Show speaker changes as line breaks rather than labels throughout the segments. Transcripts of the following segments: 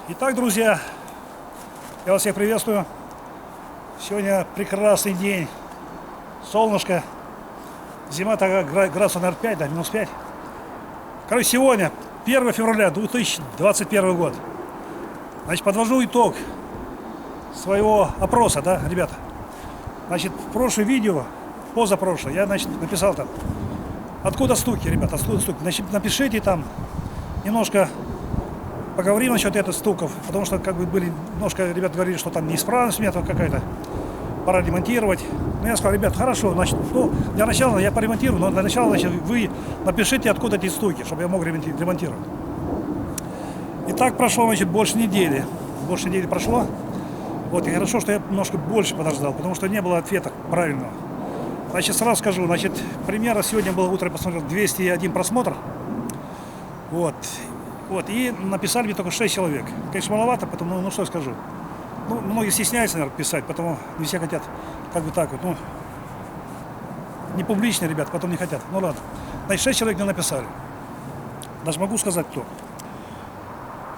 Итак, друзья, я вас всех приветствую. Сегодня прекрасный день, солнышко, зима такая, градусов, наверное, 5, да, минус 5. Короче, сегодня, 1 февраля 2021 год. Значит, подвожу итог своего опроса, да, ребята. Значит, в прошлое видео, позапрошлое, я, значит, написал там, откуда стуки, ребята, откуда стуки. Значит, напишите там немножко. Поговорим насчет этих стуков, потому что как бы были немножко, ребята говорили, что там неисправность у меня там какая-то, пора ремонтировать. Ну я сказал, ребят, хорошо, значит, ну для начала я поремонтирую, но для начала, значит, вы напишите, откуда эти стуки, чтобы я мог ремонтировать. И так прошло, значит, больше недели прошло. Вот, и хорошо, что я немножко больше подождал, потому что не было ответа правильного. Значит, сразу скажу, значит, примерно сегодня было утро, я посмотрел, 201 просмотр. Вот, и написали мне только 6 человек. Конечно, маловато, потому, ну что я скажу. Ну, многие стесняются, наверное, писать, потому не все хотят, как бы так вот, ну, не публично, ребят, потом не хотят. Ну ладно. Значит, 6 человек мне написали. Даже могу сказать, кто.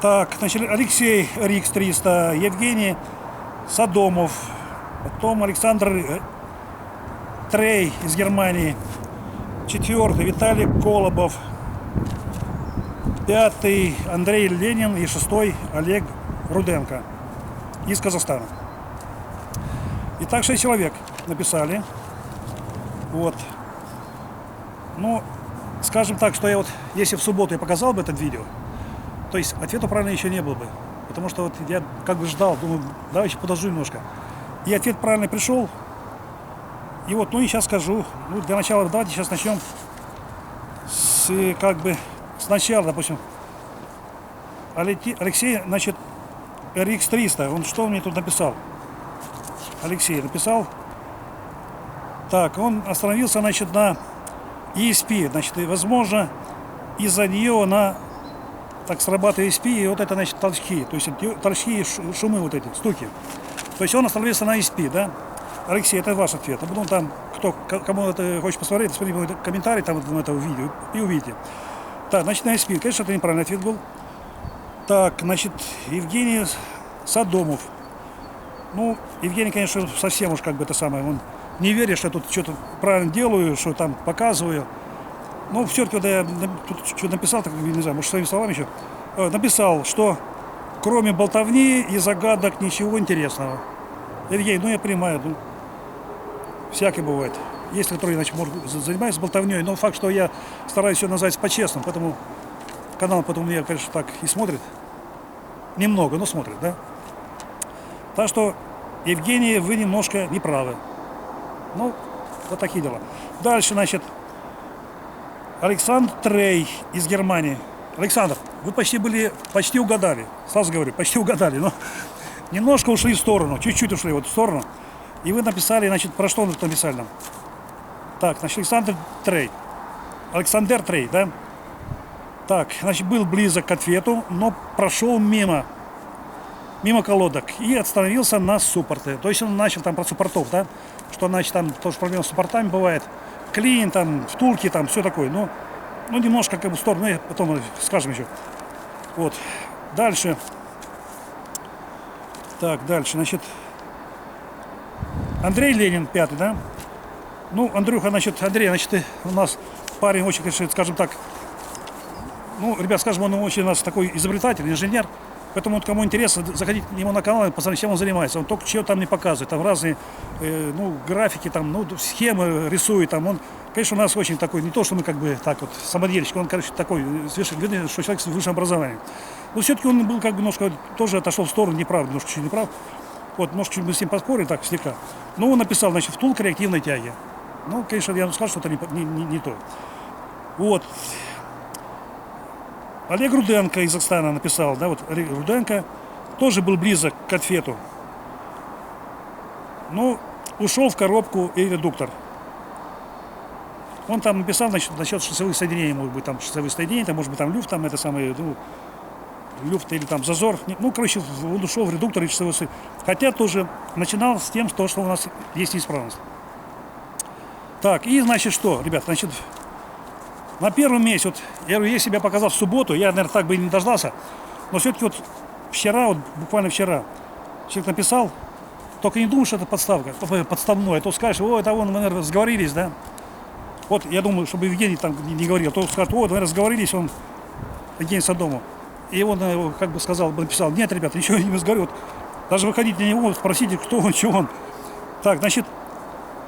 Так, значит, Алексей Рикс 300, Евгений Садомов, потом Александр Трей из Германии, 4-й Виталий Колобов, 5-й Андрей Ленин и 6-й Олег Руденко из Казахстана. Итак, 6 человек написали. Вот. Ну, скажем так, что я вот, если в субботу я показал бы этот видео, то есть ответа правильно еще не было бы. Потому что вот я как бы ждал, думаю, давай еще подожду немножко. И ответ правильный пришел. И вот, ну и сейчас скажу. Ну, для начала давайте сейчас начнем с, как бы, сначала, допустим, Алексей, значит, RX 300, он что мне тут написал? Алексей написал. Так, он остановился, значит, на ESP, значит, и, возможно, из-за нее она так срабатывает ESP, и вот это, значит, толчки, то есть толчки и шумы вот эти, стуки. То есть он остановился на ESP, да? Алексей, это ваш ответ. А потом там, кому это хочет посмотреть, смотрите мой комментарий там в этом видео и увидите. Так, значит, на ESP, конечно, это неправильный ответ был. Так, значит, Евгений Садомов. Ну, Евгений, конечно, совсем уж как бы это самое, он не верит, что я тут что-то правильно делаю, что там показываю. Ну, все-таки, когда я тут что написал, так, не знаю, может, своими словами еще, написал, что кроме болтовни и загадок ничего интересного. Евгений, ну, я понимаю, ну, всякое бывает. Есть, которые, значит, может, занимаются болтовней, но факт, что я стараюсь все назвать по-честному, поэтому канал потом меня, конечно, так и смотрит. Немного, но смотрит, да? Так что, Евгений, вы немножко неправы. Ну, вот такие дела. Дальше, значит, Александр Трей из Германии. Александр, вы почти угадали. Сразу говорю, почти угадали, но немножко ушли в сторону, чуть-чуть ушли вот в сторону. И вы написали, значит, про что вы написали нам? Так, значит, Александр Трей, да? Так, значит, был близок к ответу, но прошел мимо колодок и остановился на суппорты. То есть он начал там про суппортов, да? Что, значит, там тоже проблема с суппортами бывает. Клин, там, втулки, там, все такое. Ну, немножко как бы в сторону, ну, потом скажем еще. Вот. Дальше. Так, дальше, значит, Андрей Ленин, 5-й, да? Ну, Андрюха, значит, Андрей, значит, у нас парень очень, конечно, скажем так, ну, ребят, скажем, он очень у нас такой изобретатель, инженер, поэтому, кому интересно, заходите к нему на канал и посмотрите, чем он занимается. Он только чего там не показывает, там разные, ну, графики, там, ну, схемы рисует, там, он, конечно, у нас очень такой, не то, что мы как бы так вот, самодельщик, он, короче, такой, видно, что человек с высшим образованием. Но все-таки он был как бы немножко, тоже отошел в сторону, неправ, немножко чуть неправ. Вот, немножко мы с ним поспорили, так, слегка. Ну, он написал, значит, втулка реактивной тяги. Ну, конечно, я скажу, что это не то. Вот. Олег Руденко из Казахстана написал, да, вот Олег Руденко тоже был близок к ответу. Ну, ушел в коробку и редуктор. Он там написал, значит, насчет шоссевых соединений, может быть, там шоссевые соединения, там, может быть, там люфт, там это самое, ну, люфт или там зазор. Ну, короче, он ушел в редуктор и часовой соединение. Хотя тоже начинал с тем, что у нас есть неисправность. Так, и значит что, ребят, значит, на первом месте, вот, я говорю, если бы я показал в субботу, я, наверное, так бы и не дождался, но все-таки вот вчера, вот буквально вчера, человек написал, только не думай, что это подставка, подставное, а то скажешь, о, это вон, мы, наверное, разговорились, да? Вот, я думаю, чтобы Евгений там не говорил, то скажет, о, мы разговорились, он, Евгений Содому. И он, как бы сказал, написал, нет, ребята, ничего не разговариваю. Вот, даже выходить на него, спросите, кто он, что он. Так, значит,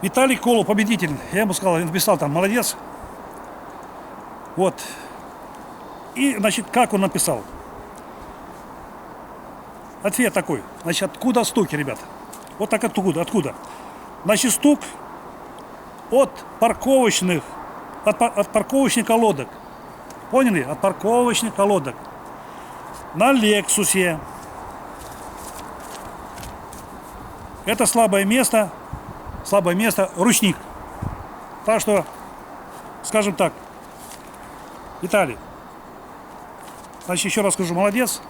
Виталий Колу, победитель. Я ему сказал, я написал там, молодец. Вот. И, значит, как он написал? Ответ такой. Значит, откуда стуки, ребята? Вот так откуда? Значит, стук от парковочных колодок. Поняли? От парковочных колодок. На Лексусе. Это слабое место, ручник. Так что, скажем так, Виталий, значит, еще раз скажу, молодец.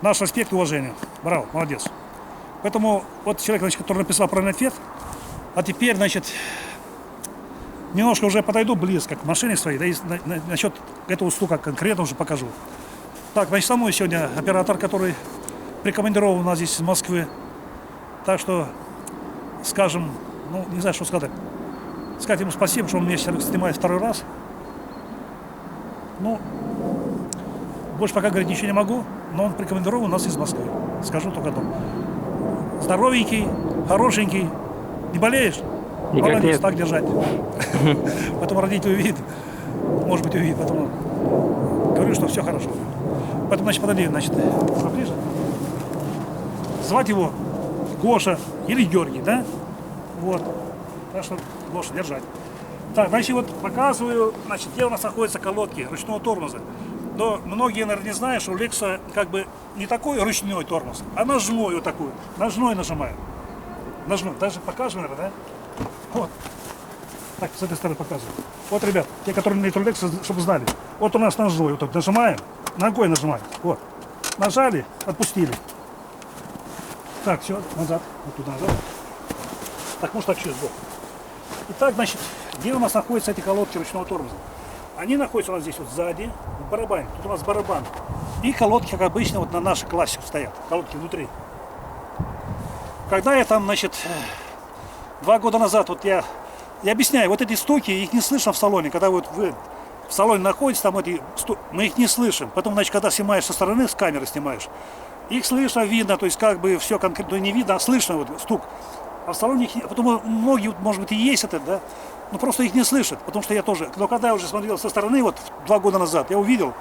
Наш респект и уважение. Браво, молодец. Поэтому вот человек, значит, который написал правильный ответ, а теперь, значит, немножко уже подойду близко к машине своей, да и насчет этого стука конкретно уже покажу. Так, значит, со мной сегодня оператор, который прикомандирован у нас здесь из Москвы. Так что, скажем, ну, не знаю, что сказать. Сказать ему спасибо, что он меня снимает второй раз. Ну, больше пока говорить ничего не могу, но он прикомандирован у нас из Москвы. Скажу только одно. Здоровенький, хорошенький. Не болеешь?
Никак
молодец,
нет.
так держать. Поэтому родители увидят. Может быть, увидят. Поэтому говорю, что все хорошо. Поэтому, значит, подойди, значит, поближе. Звать его Гоша или Георгий, да? Вот. Так что Гоша, держать. Так, значит, вот показываю, значит, где у нас находятся колодки ручного тормоза. Но многие, наверное, не знают, что у Лекса как бы не такой ручной тормоз, а ножной вот такой. Ножной нажимаем. Ножной. Даже покажем, наверное, да? Вот. Так, с этой стороны показываю. Вот, ребят, те, которые на этом Лексе, чтобы знали. Вот у нас ножной. Вот так нажимаем. Ногой нажимаем. Вот. Нажали, отпустили. Так, все, назад. Вот туда назад. Так, может так через бок. Итак, значит, где у нас находятся эти колодки ручного тормоза? Они находятся у нас здесь вот сзади, в барабане. Тут у нас барабан. И колодки, как обычно, вот на нашей классе стоят. Колодки внутри. Когда я там, значит, 2 года назад, вот я объясняю, вот эти стуки, их не слышно в салоне. Когда вот вы в салоне находитесь, там эти мы их не слышим. Потом, значит, когда снимаешь со стороны, с камеры снимаешь, их слышно, видно, то есть как бы все конкретно не видно, а слышно вот стук. А в салоне их, потом многие, может быть, и есть это, да, но просто их не слышат, потому что я тоже, но когда я уже смотрел со стороны, вот 2 года назад, я увидел,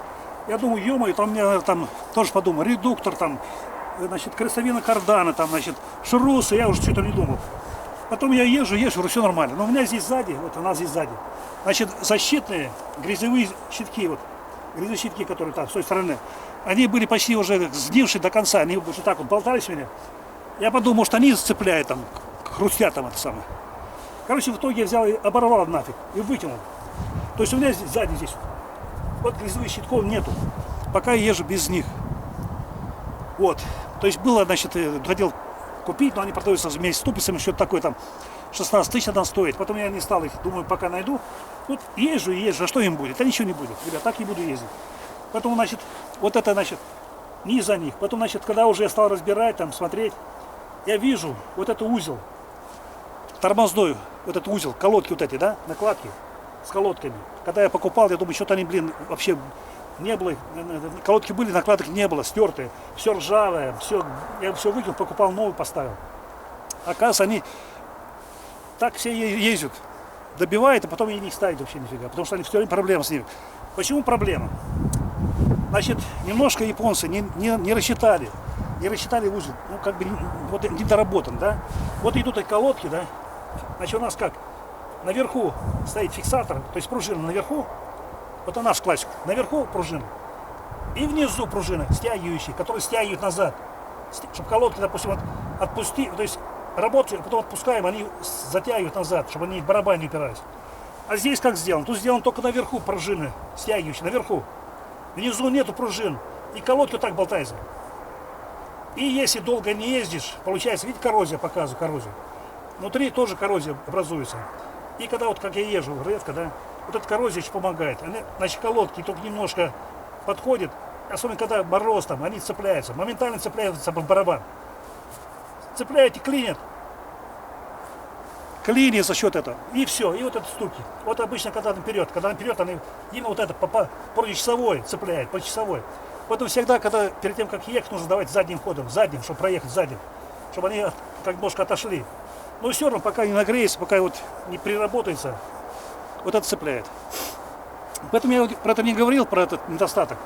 я думаю, ё-моё, там я там тоже подумал, редуктор там, значит, крестовина кардана, там, значит, шрусы, я уже что-то не думал. Потом я езжу, все нормально, но у меня здесь сзади, вот у нас здесь сзади, значит, защитные грязевые щитки, вот, грязевые щитки, которые там, с той стороны, они были почти уже сгнившие до конца, они вот так вот болтались у меня. Я подумал, может, они зацепляют там, хрустят там это самое. Короче, в итоге я взял и оборвал нафиг и выкинул. То есть у меня здесь, сзади здесь вот грязевых щитков нету, пока я езжу без них. Вот. То есть было, значит, хотел купить, но они продаются вместе с ступицами, что-то такое там 16 тысяч она стоит. Потом я не стал их, думаю, пока найду. Вот езжу, а что им будет? А ничего не будет. Ребят, так и буду ездить. Поэтому, значит, вот это, значит, не из-за них. Потом, значит, когда уже я стал разбирать, там, смотреть, я вижу вот этот узел, тормозной, вот этот узел, колодки вот эти, да, накладки с колодками. Когда я покупал, я думаю, что-то они, блин, вообще не было, колодки были, накладок не было, стертые, все ржавое, все, я все выкинул, покупал новый, поставил. Оказывается, они так все ездят, добивают, а потом и не ставят вообще нифига, потому что они все время проблема с ними. Почему проблема? Значит, немножко японцы не рассчитали узел, ну как бы вот не доработан, да. Вот идут эти колодки, да. Значит, у нас как? Наверху стоит фиксатор, то есть пружина наверху, вот у нас классик, наверху пружина, и внизу пружины стягивающие, которые стягивают назад, чтобы колодки, допустим, отпусти, то есть работают, потом отпускаем, они затягивают назад, чтобы они в барабан не упирались. А здесь как сделано? Тут сделано только наверху пружины стягивающие, наверху. Внизу нету пружин, и колодка так болтается. И если долго не ездишь, получается, видите, коррозия, показываю коррозию. Внутри тоже коррозия образуется. И когда вот как я езжу редко, да, вот эта коррозия еще помогает. Значит, колодки только немножко подходят, особенно когда мороз там, они цепляются, моментально цепляются в барабан. Цепляют и клинят. Клинит за счет этого. И все, и вот это стуки. Вот обычно, когда наперед, они именно вот это по часовой цепляет, по часовой. Поэтому всегда, когда перед тем, как ехать, нужно давать задним ходом, задним, чтобы проехать задним, чтобы они как немножко отошли. Но все равно, пока не нагреется, пока вот не приработается, вот это цепляет. Поэтому я про это не говорил, про этот недостаток.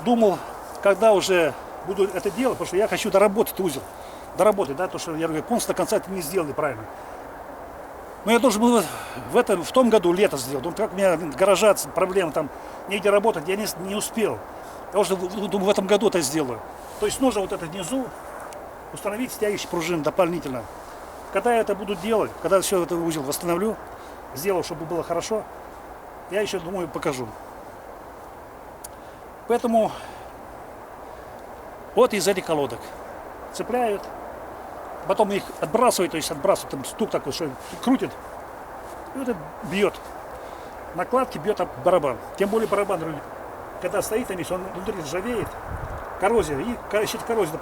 Думал, когда уже буду это делать, потому что я хочу доработать узел. Доработать, да, то, что я говорю, полностью до конца это не сделали правильно. Но я должен был в том году лето сделать. Ну, как у меня гаража, проблемы, там негде работать, я не успел. Я уже думаю, в этом году это сделаю. То есть нужно вот это внизу установить стягивающие пружины дополнительно. Когда я это буду делать, когда все это узел восстановлю, сделаю, чтобы было хорошо, я еще, думаю, покажу. Поэтому вот из этих колодок цепляют, потом их отбрасывают, там стук такой, что крутит, и вот это бьет. Накладки бьет об барабан. Тем более барабан, когда стоит на месте, он внутри ржавеет. Коррозия. И коррозия.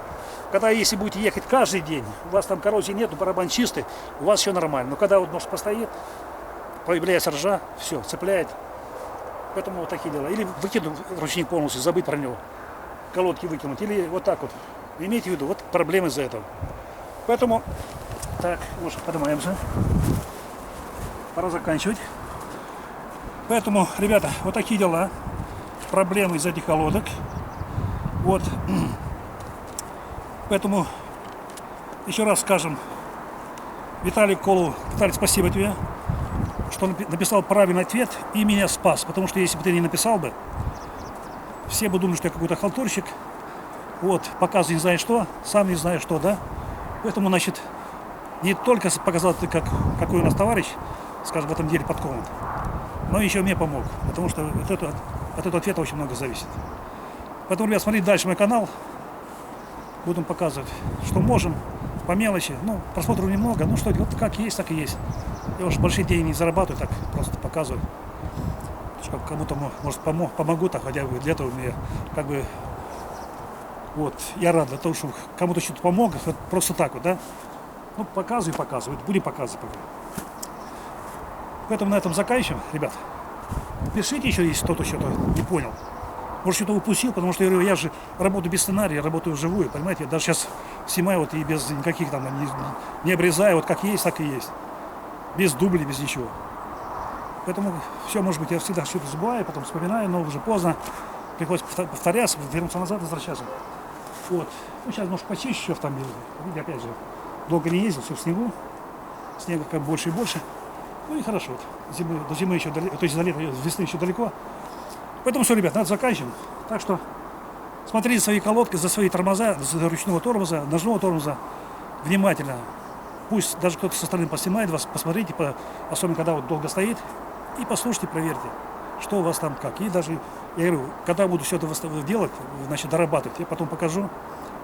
Когда, если будете ехать каждый день, у вас там коррозии нет, барабан чистый, у вас все нормально. Но когда вот может постоит, появляется ржа, все, цепляет. Поэтому вот такие дела. Или выкинуть ручник полностью, забыть про него. Колодки выкинуть. Или вот так вот. Имейте в виду, вот проблемы из-за этого. Поэтому, так, может, поднимаемся. Пора заканчивать. Поэтому, ребята, вот такие дела. Проблемы из этих колодок. Вот. Поэтому еще раз скажем Виталий Колу. Виталий, спасибо тебе, что написал правильный ответ и меня спас. Потому что если бы ты не написал бы, все бы думали, что я какой-то халтурщик. Вот, показывай не знаю что, сам не знаю что, да. Поэтому, значит, не только показал ты, какой у нас товарищ, скажем, в этом деле подкован, но еще мне помог. Потому что от этого ответа очень много зависит. Поэтому, ребят, смотрите дальше мой канал. Будем показывать, что можем, по мелочи. Ну, просмотров немного, ну что, вот как есть, так и есть. Я уж большие деньги не зарабатываю, так просто показываю. Кому-то, может, помогу, так, хотя бы для этого мне, как бы, вот, я рад для того, что кому-то что-то помог, вот, просто так вот, да. Ну, показывай, будем показывать пока. Поэтому на этом заканчиваем, ребят. Пишите еще, если кто-то что-то не понял. Может, что-то упустил, потому что я же работаю без сценария, работаю вживую, понимаете? Я даже сейчас снимаю вот и без никаких там, не обрезаю, вот как есть, так и есть. Без дублей, без ничего. Поэтому все, может быть, я всегда что-то забываю, потом вспоминаю, но уже поздно. Приходится повторяться, вернуться назад, возвращаться. Вот. Ну, сейчас, может, почище еще автомобиль. Видите, опять же, долго не ездил, все в снегу. Снега как больше и больше. Ну и хорошо. Вот. До зимы еще далеко, то есть до лета, весны еще далеко. Поэтому все, ребят, надо заканчивать. Так что смотрите свои колодки, за свои тормоза, за ручного тормоза, ножного тормоза внимательно. Пусть даже кто-то со стороны поснимает вас, посмотрите, особенно когда вот долго стоит, и послушайте, проверьте, что у вас там как. И даже, я говорю, когда буду все это делать, значит, дорабатывать, я потом покажу,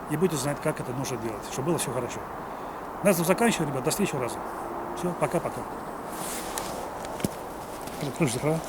и будете знать, как это нужно делать, чтобы было все хорошо. На этом заканчиваю, ребят, до следующего раза. Все, пока-пока. Крышу закрывай.